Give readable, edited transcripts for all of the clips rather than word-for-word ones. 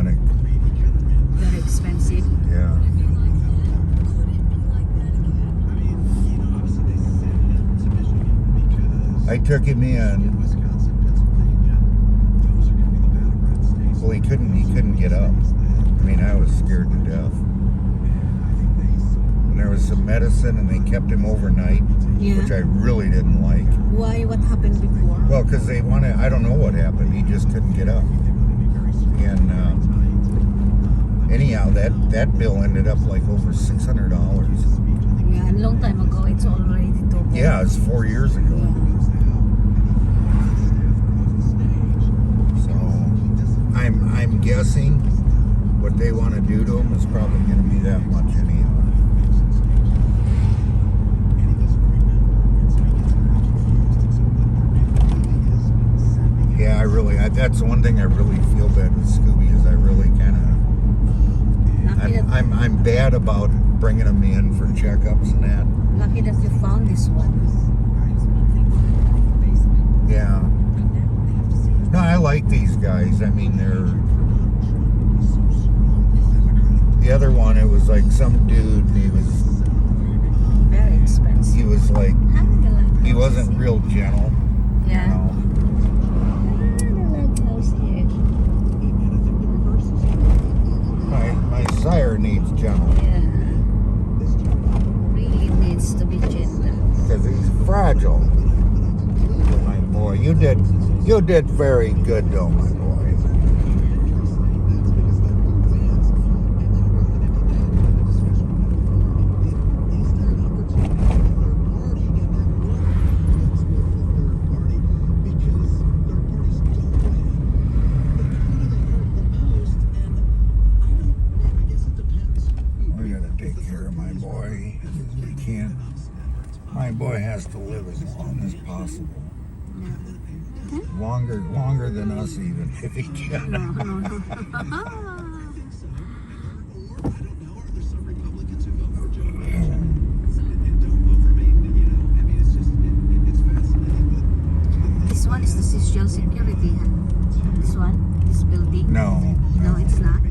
exotic. Very expensive. Yeah. I took him in. Well, he couldn't get up. I mean, I was scared to death. And there was some medicine, and they kept him overnight, which I really didn't like. Why? What happened before? Well, because they wanted, I don't know what happened. He just couldn't get up. And anyhow, that bill ended up like over $600. Yeah, and long time ago, it's already double. Yeah, it was 4 years ago. Yeah. So I'm guessing what they want to do to him is probably going to be that much anyhow. Yeah, that's the one thing I really feel bad with Scooby is I really kind of, I'm bad about bringing him in for checkups and that. Lucky that you found this one. Yeah. No, I like these guys. I mean, the other one, it was like some dude, and he was very expensive. He was like, he wasn't real gentle. Yeah. You know? My sire needs gentle. Yeah. Really needs to be gentle. Because he's fragile. My boy, you did very good though, my boy. We gotta take care of my boy. We can't. My boy has to live as long as possible. Longer than us even, if he can. This one is the social security, huh? This one? This building? No. No, it's not.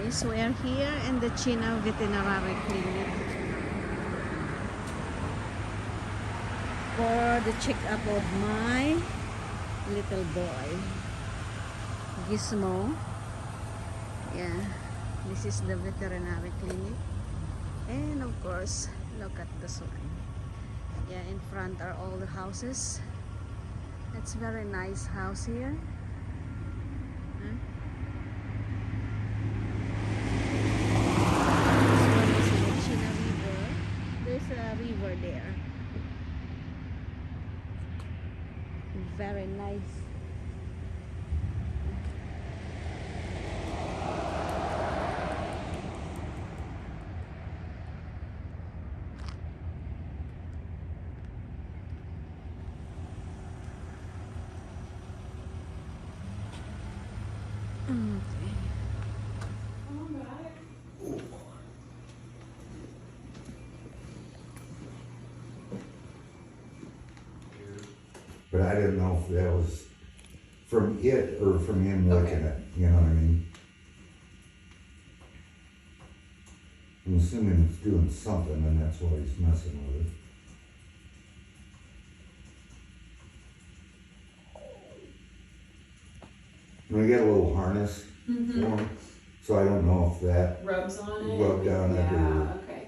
So we are here in the China Veterinary Clinic for the checkup of my little boy Gizmo. Yeah, this is the veterinary clinic, and of course look at this one. Yeah, in front are all the houses. It's very nice house here. There's a river there. Very nice. But I didn't know if that was from it or from him looking at it, you know what I mean? I'm assuming it's doing something and that's why he's messing with it. And we got a little harness for him, so I don't know if that rubs on it. Rubbed on it or... Okay.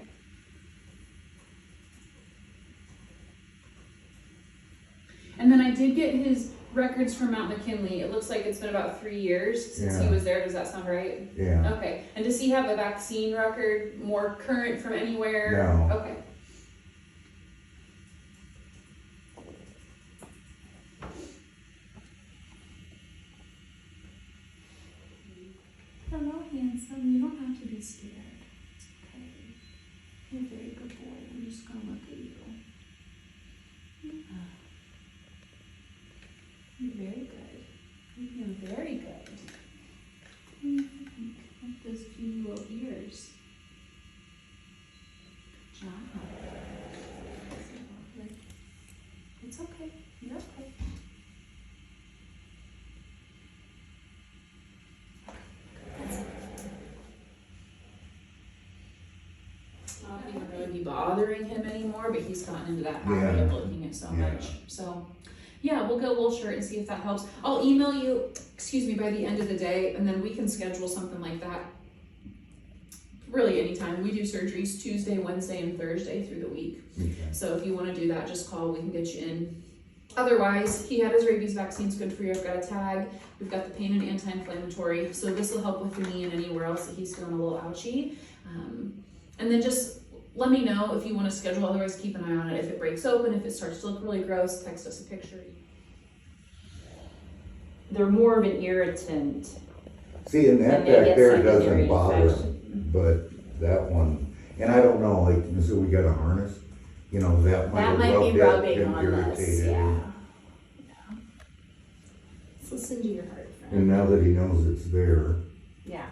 And then I did get his records from Mount McKinley. It looks like it's been about 3 years since he was there. Does that sound right? Yeah. Okay. And does he have a vaccine record more current from anywhere? No. Okay. handsome. You don't have to be scared. It's okay. You're a very good boy. I'm just gonna look at you. Yeah. You're very good. You're very good. What do you think? Like those cute little ears. Good job. It's okay. You're okay. Not even really be bothering him anymore, but he's gotten into that habit of looking at so much. So yeah, we'll get a little shirt and see if that helps. I'll email you, by the end of the day, and then we can schedule something like that really anytime. We do surgeries Tuesday, Wednesday, and Thursday through the week. Okay. So if you want to do that, just call, we can get you in. Otherwise, he had his rabies vaccine. It's good for you. I've got a tag. We've got the pain and anti-inflammatory. So this will help with the knee and anywhere else that he's feeling a little ouchy. And then just let me know if you want to schedule. Otherwise, keep an eye on it. If it breaks open, if it starts to look really gross, text us a picture. They're more of an irritant. See, and that And they back get there secondary doesn't bother infection. him, but that one, and I don't know, like, so we got a harness, you know, that might That have might rubbed be it rubbing and on irritated this, him. yeah. Let's listen to your heart, friend. And now that he knows it's there, Yeah.